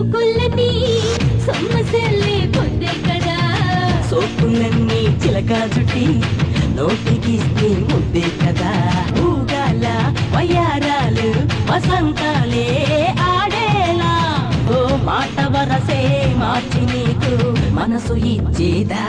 సోకులన్నీ సొమ్మసెల్లే పొద్దే కదా సోకులన్నీ చిలక చుట్టి నోటికిస్తే ముద్దే కదా ఊగాల వయ్యారాలు వసంతాలే ఆడేలా ఓ మాట వరసే మార్చి నీకు మనసు ఇచ్చేదా